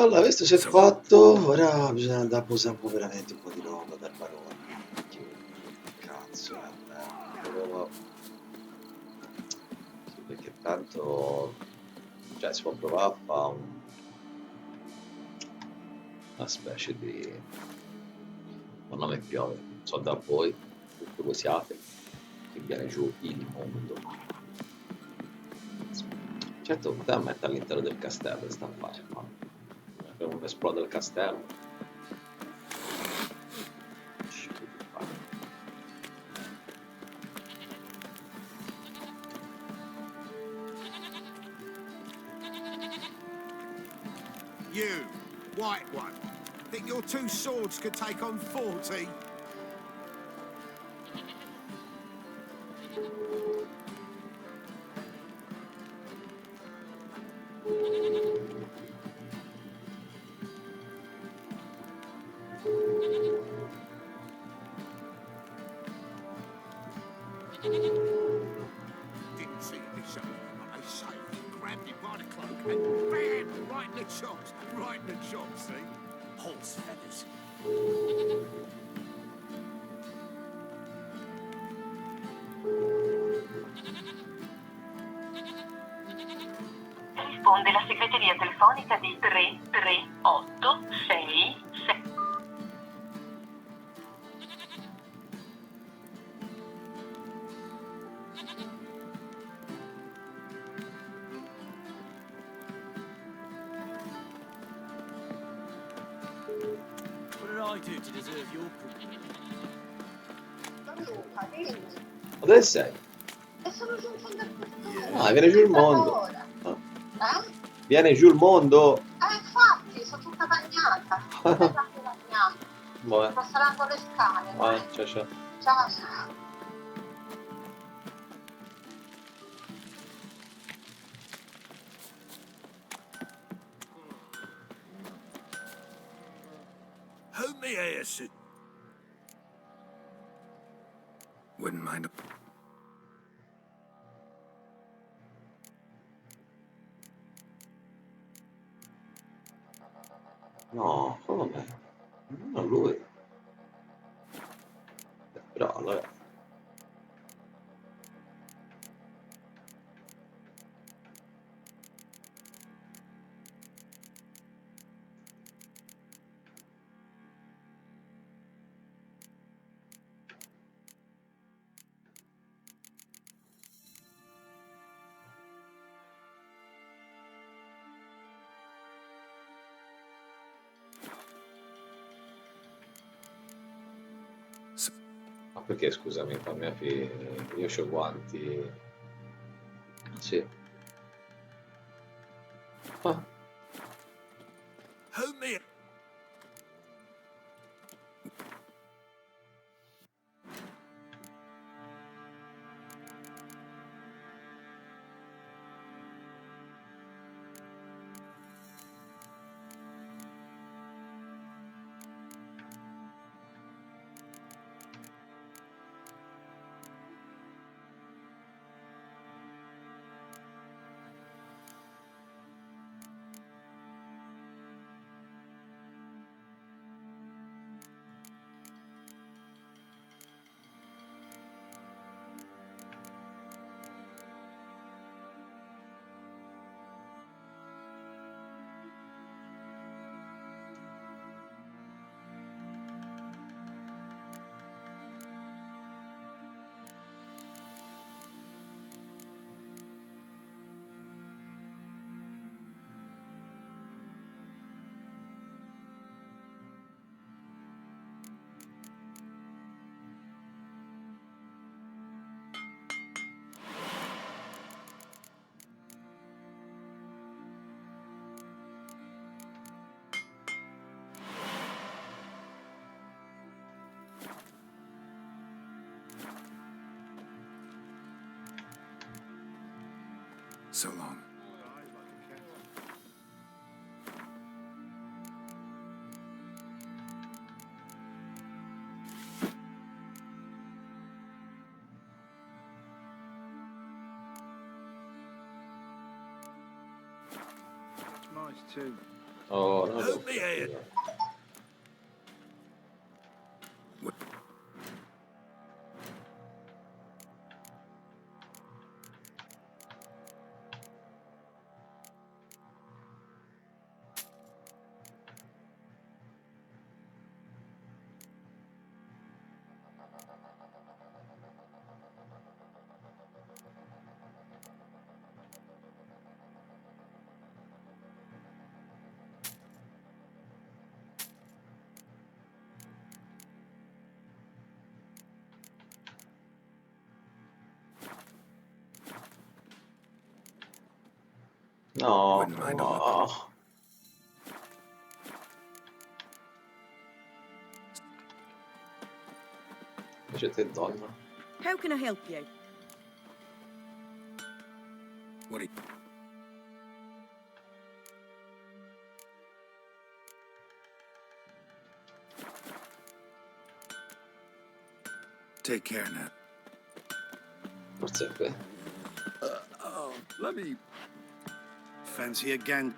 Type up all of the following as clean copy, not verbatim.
Allora, questo si è fatto, ora bisogna andare a posare un po' veramente un po' di roba dal barone. Cazzo, volevo... Sì, perché tanto... Cioè, si può provare a fare una specie di... Ma non mi piove, non so da voi, dove siate, che viene giù il mondo. Certo, te metti all'interno del castello e sta a fare, ma non esplode il castello. You, white one, think your two swords could take on 40? Didn't see this up, but they say grabbed him by the cloak and bam, right in the chops, right in the chops, see? Horse feathers. Risponde la segreteria telefonica di 33866. What did I do to deserve your company? Luca, dimmi. Ma dove sei? E sono giù in fondo al portone. Ah, viene giù il mondo. Ora. Ah. Viene giù il mondo. Infatti, sono tutta bagnata. Tutta bagnata. Boh. Sto salendo le scale. Dai. Ciao ciao. Ciao, ciao. Who me here, Sid? Wouldn't mind a... No, come? Non lui. Però allora... Ma perché scusami, fa mia figlia, io c'ho guanti. Sì. Ah, Who me... So long. Nice too. Oh, non lo Help me here. so. No, Wouldn't mind a no. Invece te donna. How can I help you? What do you... Take care now. Forse è qui. Oh, let me... Fancy a gang...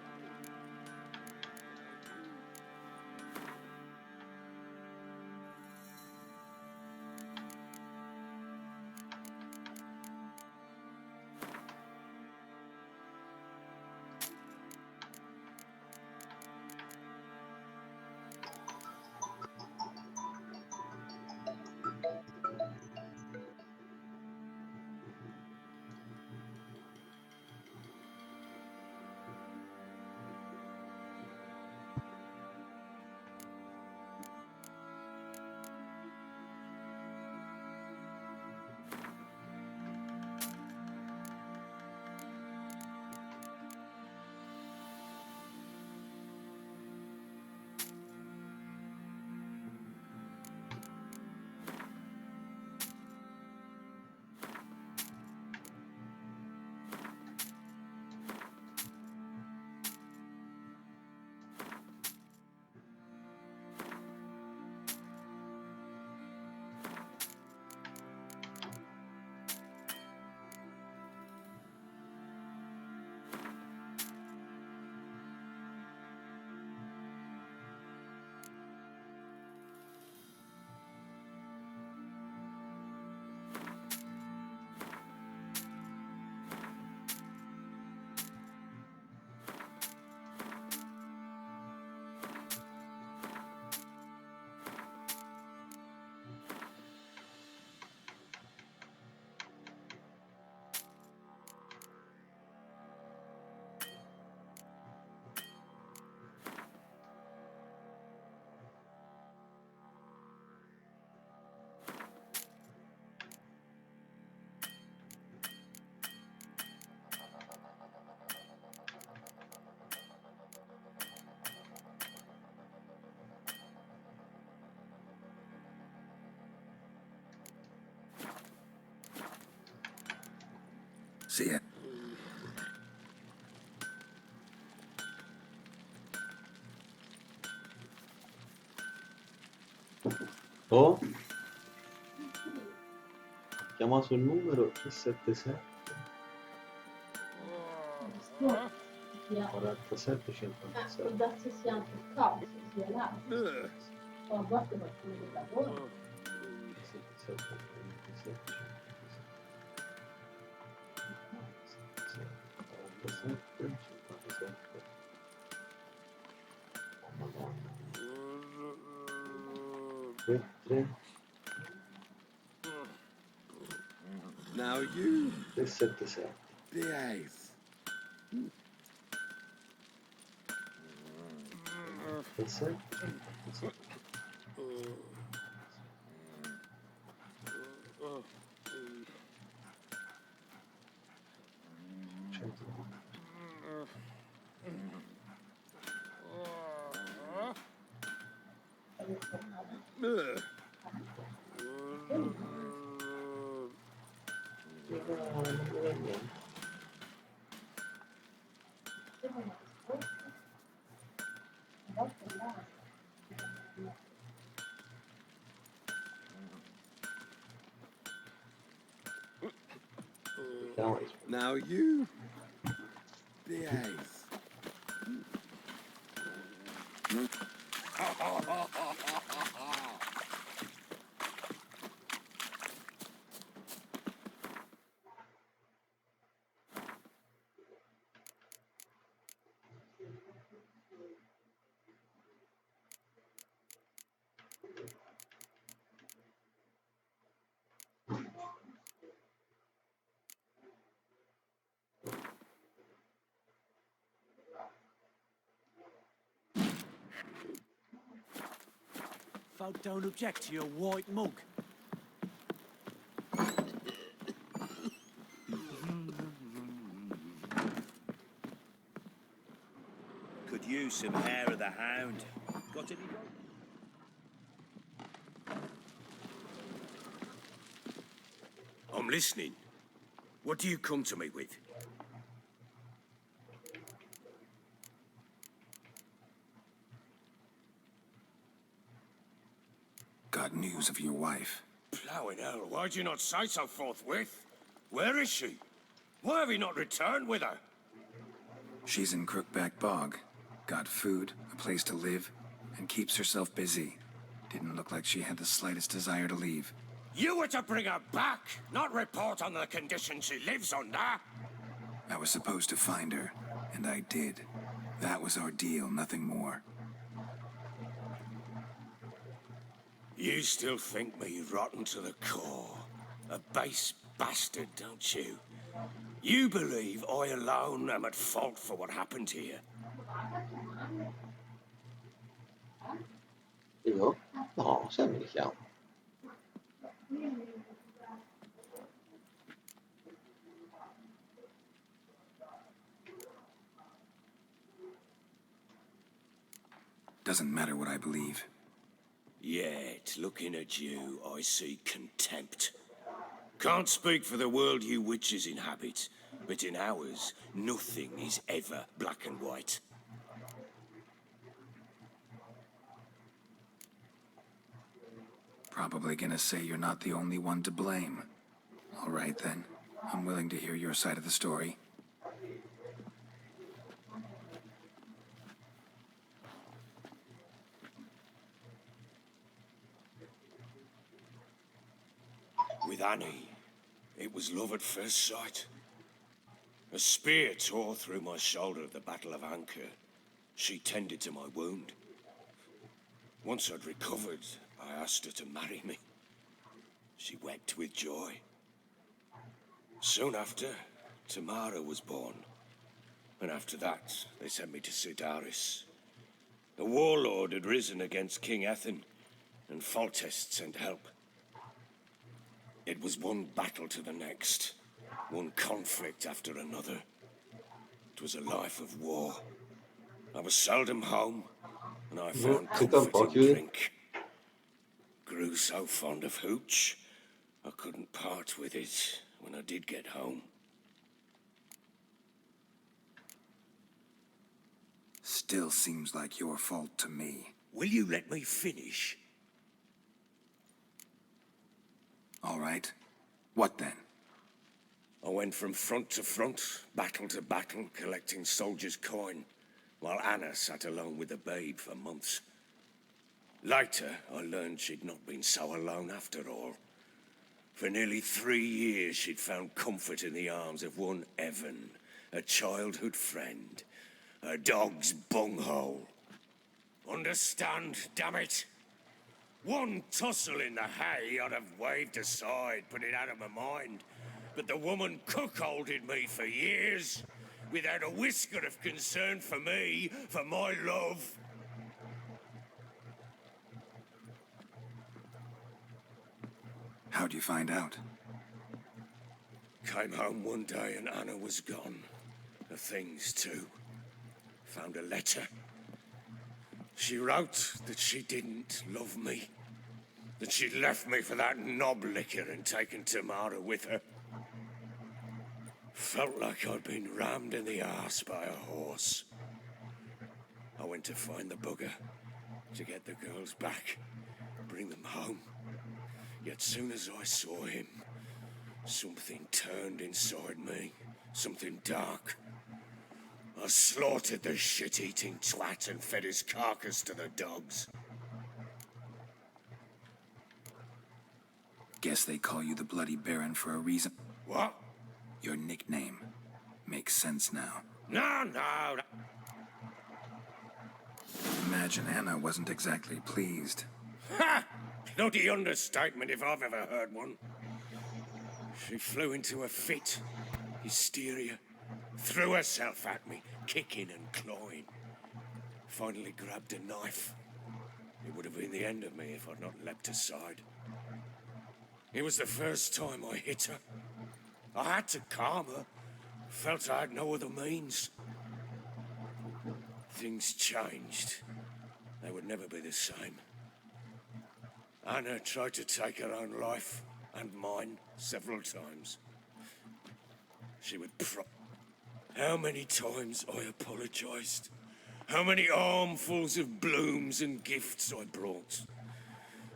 See ya. Oh, chiama sul numero 377 47 può 56. darsi sia anche il caso, sia l'altro. O a volte qualcuno che lavora. 47 27 56 47 57. Oh madonna. 3 Now you 377. behave. 57. Now you behave. Folk don't object to your white mug. Could use some hair of the hound. Got any? I'm listening. What do you come to me with? Got news of your wife. Plowing hell, why'd you not say so forthwith? Where is she? Why have you not returned with her? She's in Crookback Bog. Got food, a place to live, and keeps herself busy. Didn't look like she had the slightest desire to leave. You were to bring her back, not report on the conditions she lives under. I was supposed to find her, and I did. That was our deal, nothing more. You still think me rotten to the core. A base bastard, don't you? You believe I alone am at fault for what happened here. Io? No, sai mi richiamo. Doesn't matter what I believe. Yet, looking at you, I see contempt. Can't speak for the world you witches inhabit, but in ours, nothing is ever black and white. Probably gonna say you're not the only one to blame. All right then. I'm willing to hear your side of the story. With Annie, it was love at first sight. A spear tore through my shoulder at the Battle of Anchor. She tended to my wound. Once I'd recovered, I asked her to marry me. She wept with joy. Soon after, Tamara was born. And after that, they sent me to Sidaris. The warlord had risen against King Ethan, and Foltest sent help. It was one battle to the next, one conflict after another. It was a life of war. I was seldom home, and I found comfort in drink. Grew so fond of hooch, I couldn't part with it when I did get home. Still seems like your fault to me. Will you let me finish? All right. What then? I went from front to front, battle to battle, collecting soldiers' coin, while Anna sat alone with the babe for months. Later, I learned she'd not been so alone after all. For nearly 3 years, she'd found comfort in the arms of one Evan, a childhood friend, her dog's bunghole. Understand, damn it? One tussle in the hay I'd have waved aside, put it out of my mind. But the woman cuckolded me for years, without a whisker of concern for me, for my love. How'd you find out? Came home one day and Anna was gone. Her things too. Found a letter. She wrote that she didn't love me. That she'd left me for that knob licker and taken Tamara with her. Felt like I'd been rammed in the arse by a horse. I went to find the bugger, to get the girls back, bring them home. Yet soon as I saw him, something turned inside me, something dark. I slaughtered the shit-eating twat and fed his carcass to the dogs. Guess they call you the Bloody Baron for a reason. What? Your nickname. Makes sense now. No. Imagine Anna wasn't exactly pleased. Ha! Bloody understatement if I've ever heard one. She flew into a fit. Hysteria. Threw herself at me, kicking and clawing. Finally grabbed a knife. It would have been the end of me if I'd not leapt aside. It was the first time I hit her. I had to calm her. Felt I had no other means. Things changed. They would never be the same. Anna tried to take her own life, and mine, several times. She would How many times I apologized. How many armfuls of blooms and gifts I brought.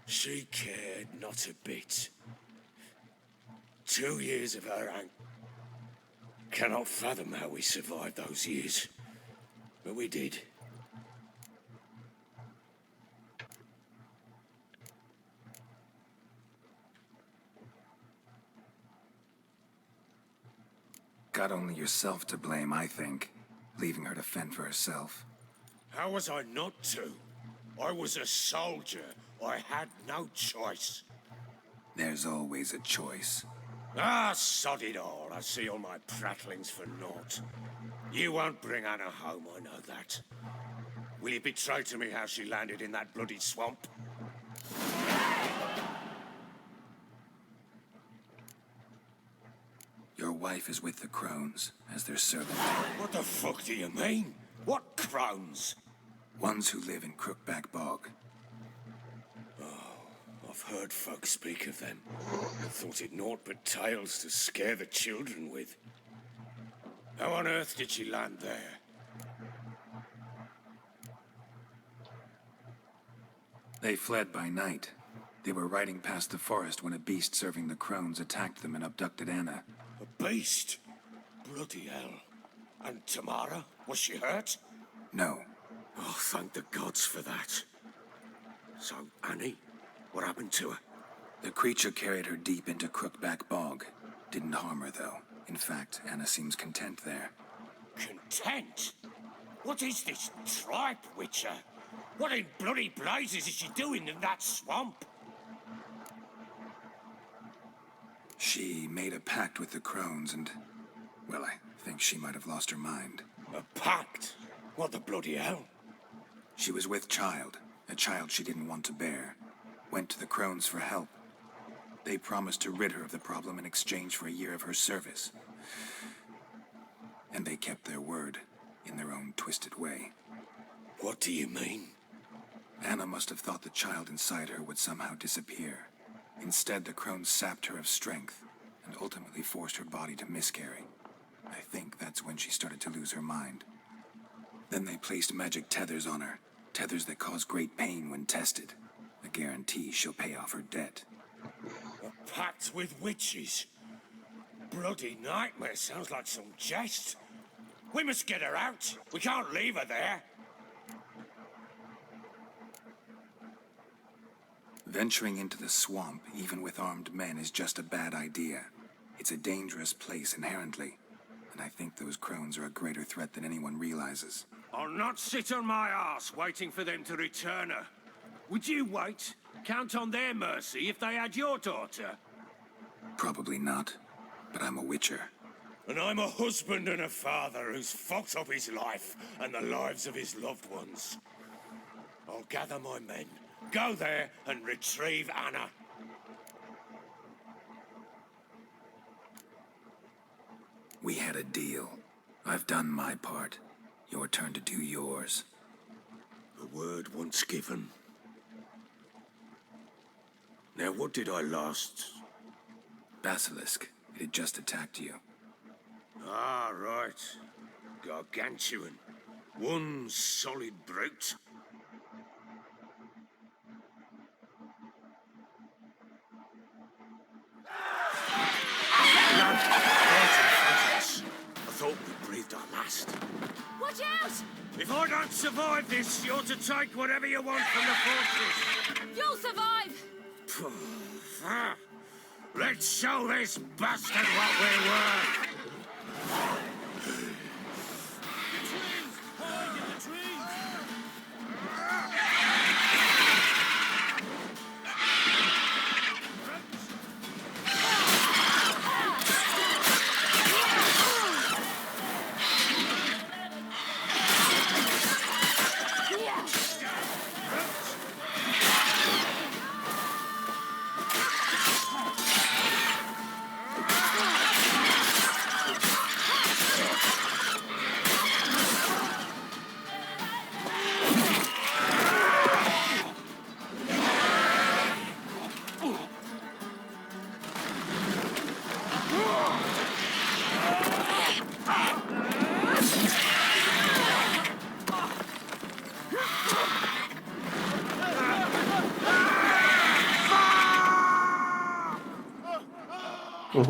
She cared not a bit. 2 years of her Cannot fathom how we survived those years. But we did. Got only yourself to blame, I think. Leaving her to fend for herself. How was I not to? I was a soldier. I had no choice. There's always a choice. Ah, sod it all. I see all my prattlings for naught. You won't bring Anna home, I know that. Will you betray to me how she landed in that bloody swamp? Your wife is with the crones, as their servant. What the fuck do you mean? What crones? Ones who live in Crookback Bog. I've heard folk speak of them. I thought it naught but tales to scare the children with. How on earth did she land there? They fled by night. They were riding past the forest when a beast serving the crones attacked them and abducted Anna. A beast? Bloody hell. And Tamara? Was she hurt? No. Oh, thank the gods for that. So, Annie, what happened to her? The creature carried her deep into Crookback Bog. Didn't harm her, though. In fact, Anna seems content there. Content? What is this tripe, Witcher? What in bloody blazes is she doing in that swamp? She made a pact with the crones and... well, I think she might have lost her mind. A pact? What the bloody hell? She was with child, a child she didn't want to bear. Went to the crones for help. They promised to rid her of the problem in exchange for a year of her service. And they kept their word, in their own twisted way. What do you mean? Anna must have thought the child inside her would somehow disappear. Instead, the crones sapped her of strength, and ultimately forced her body to miscarry. I think that's when she started to lose her mind. Then they placed magic tethers on her, tethers that cause great pain when tested. A guarantee she'll pay off her debt. A pact with witches? Bloody nightmare, sounds like some jest. We must get her out. We can't leave her there. Venturing into the swamp, even with armed men, is just a bad idea. It's a dangerous place inherently, and I think those crones are a greater threat than anyone realizes. I'll not sit on my arse waiting for them to return her. Would you wait? Count on their mercy if they had your daughter? Probably not, but I'm a witcher. And I'm a husband and a father who's fucked up his life and the lives of his loved ones. I'll gather my men, go there and retrieve Anna. We had a deal. I've done my part. Your turn to do yours. A word once given. Now what did I last... Basilisk. It had just attacked you. Ah, right. Gargantuan. One solid brute. No! Right in front of us. I thought we breathed our last. Watch out! If I don't survive this, you're to take whatever you want from the fortress. You'll survive! Let's show this bastard what we were! Damn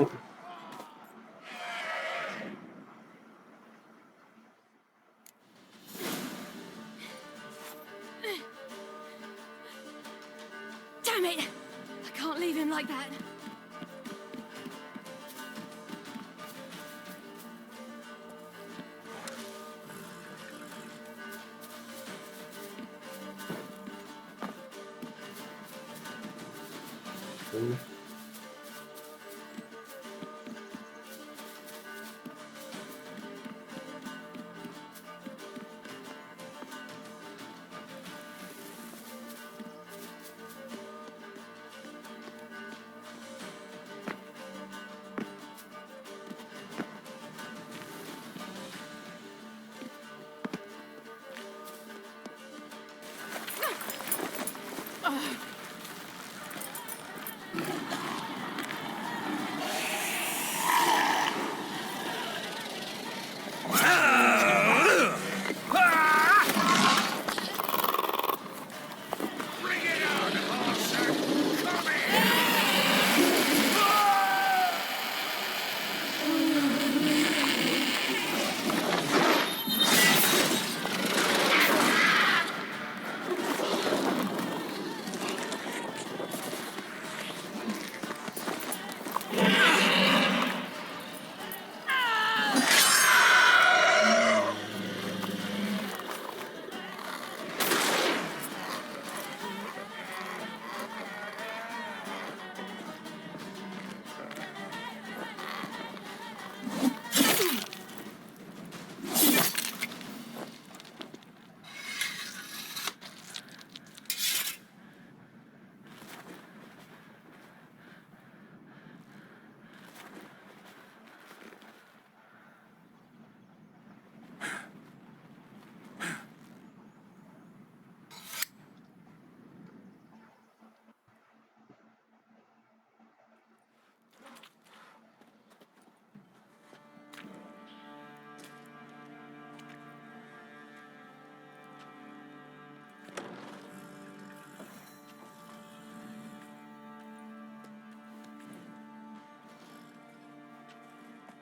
it! I can't leave him like that.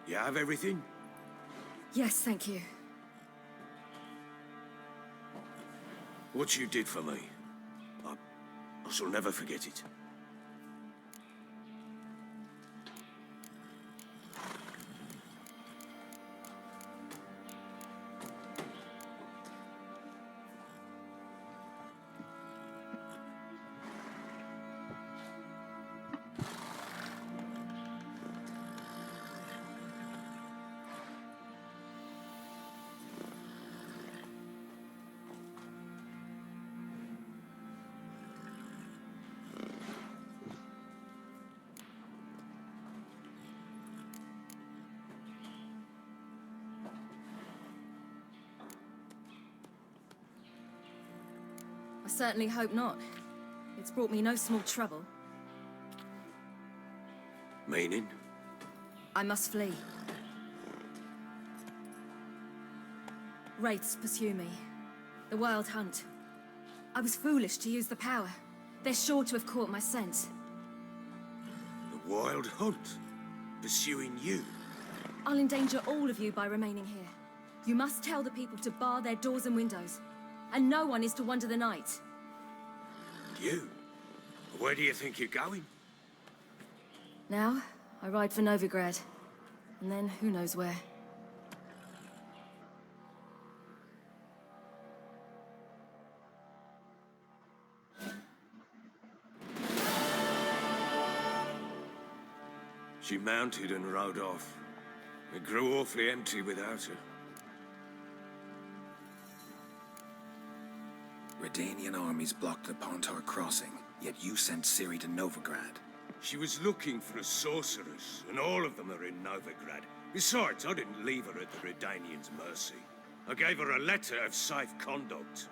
You have everything? Yes, thank you. What you did for me, I shall never forget it. I certainly hope not. It's brought me no small trouble. Meaning? I must flee. Wraiths pursue me. The Wild Hunt. I was foolish to use the power. They're sure to have caught my scent. The Wild Hunt? Pursuing you? I'll endanger all of you by remaining here. You must tell the people to bar their doors and windows. And no one is to wander the night. You? Where do you think you're going? Now, I ride for Novigrad. And then, who knows where. She mounted and rode off. It grew awfully empty without her. Redanian armies blocked the Pontar crossing, yet you sent Ciri to Novigrad. She was looking for a sorceress, and all of them are in Novigrad. Besides, I didn't leave her at the Redanians' mercy. I gave her a letter of safe conduct.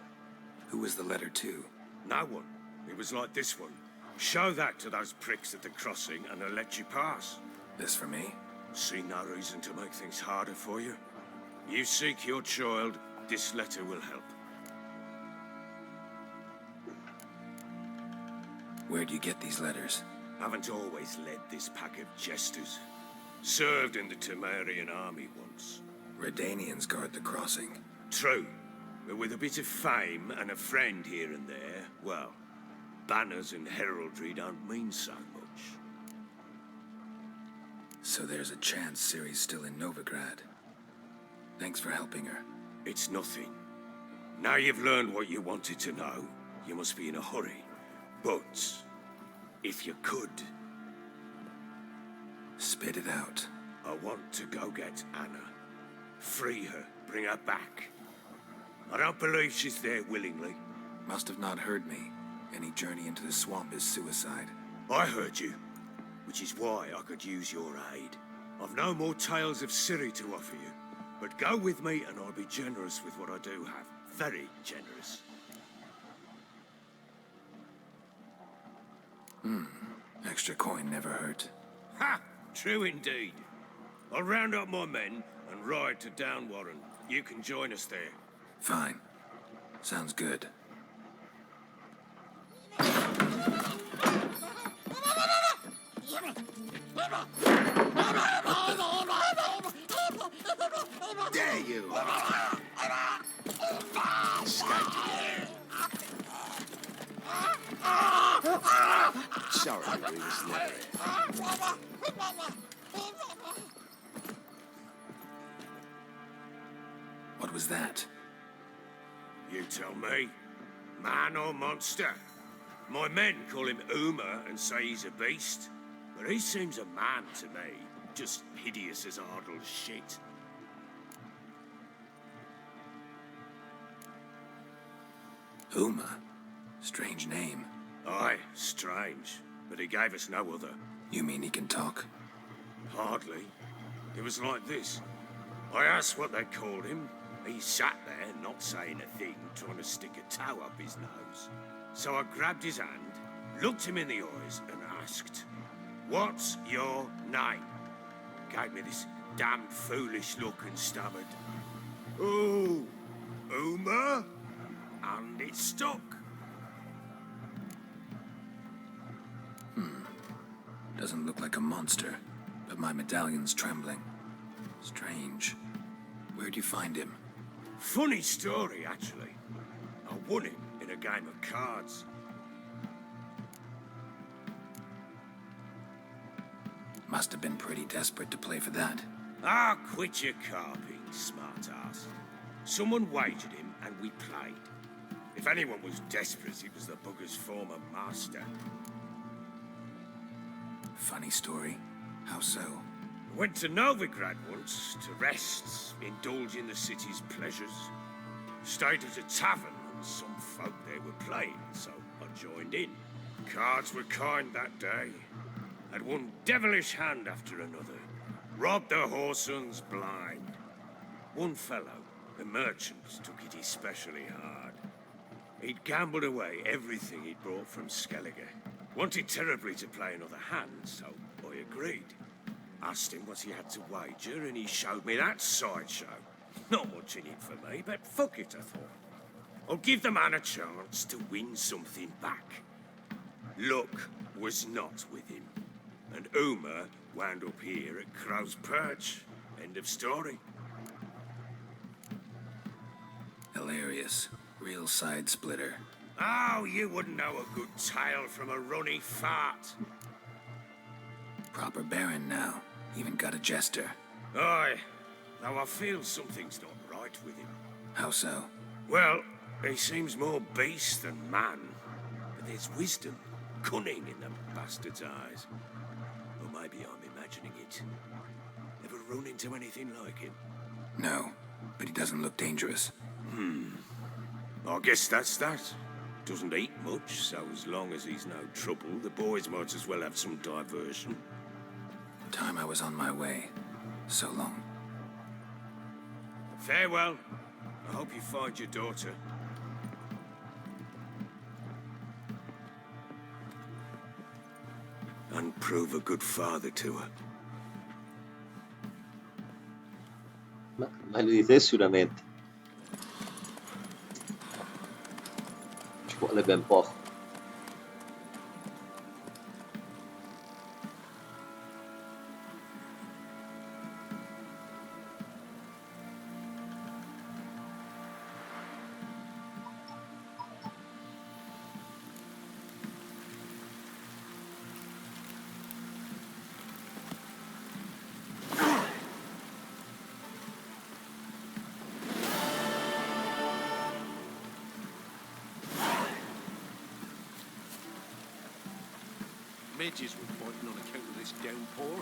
Who was the letter to? No one. It was like this one. Show that to those pricks at the crossing, and they'll let you pass. This for me? See no reason to make things harder for you. You seek your child, this letter will help. Where'd you get these letters? Haven't always led this pack of jesters. Served in the Temerian army once. Redanians guard the crossing. True, but with a bit of fame and a friend here and there, well, banners and heraldry don't mean so much. So there's a chance Ciri's still in Novigrad. Thanks for helping her. It's nothing. Now you've learned what you wanted to know, you must be in a hurry. But, if you could, Spit it out. I want to go get Anna. Free her, bring her back. I don't believe she's there willingly. Must have not heard me. Any journey into the swamp is suicide. I heard you, which is why I could use your aid. I've no more tales of Ciri to offer you, but go with me and I'll be generous with what I do have. Very generous. Extra coin never hurt. Ha! True indeed. I'll round up my men and ride to Downwarren. You can join us there. Fine. Sounds good. There you are. Sorry, we was never here. What was that? You tell me. Man or monster? My men call him Uma and say he's a beast, but he seems a man to me. Just hideous as Ardle's shit. Uma? Strange name. Aye, strange. But he gave us no other. You mean he can talk? Hardly. It was like this. I asked what they called him. He sat there, not saying a thing, trying to stick a toe up his nose. So I grabbed his hand, looked him in the eyes, and asked, "What's your name?" Gave me this damn foolish look and stammered, "Oh, Uma?" And it stuck. Doesn't look like a monster, but my medallion's trembling. Strange. Where'd you find him? Funny story, actually. I won him in a game of cards. Must have been pretty desperate to play for that. Ah, quit your carping, smart-ass. Someone wagered him, and we played. If anyone was desperate, it was the bugger's former master. Funny story. How so? I went to Novigrad once to rest, indulge in the city's pleasures. Stayed at a tavern, and some folk there were playing, so I joined in. Cards were kind that day. Had one devilish hand after another. Robbed the whoresons blind. One fellow, a merchant, took it especially hard. He'd gambled away everything he'd brought from Skellige. Wanted terribly to play another hand, so I agreed. Asked him what he had to wager, and he showed me that sideshow. Not much in it for me, but fuck it, I thought. I'll give the man a chance to win something back. Luck was not with him, and Uma wound up here at Crow's Perch. End of story. Hilarious. Real side splitter. Oh, you wouldn't know a good tale from a runny fart. Proper baron now. Even got a jester. Aye, though I feel something's not right with him. How so? Well, he seems more beast than man. But there's wisdom, cunning in the bastard's eyes. Or maybe I'm imagining it. Ever run into anything like him? No, but he doesn't look dangerous. I guess that's that. Doesn't eat much, so as long as he's no trouble, the boys might as well have some diversion. Time I was on my way. So long. Farewell. I hope you find your daughter. And prove a good father to her. Ma meglio di te sicuramente. Ci vuole ben poco. Midges were fighting on account of this downpour.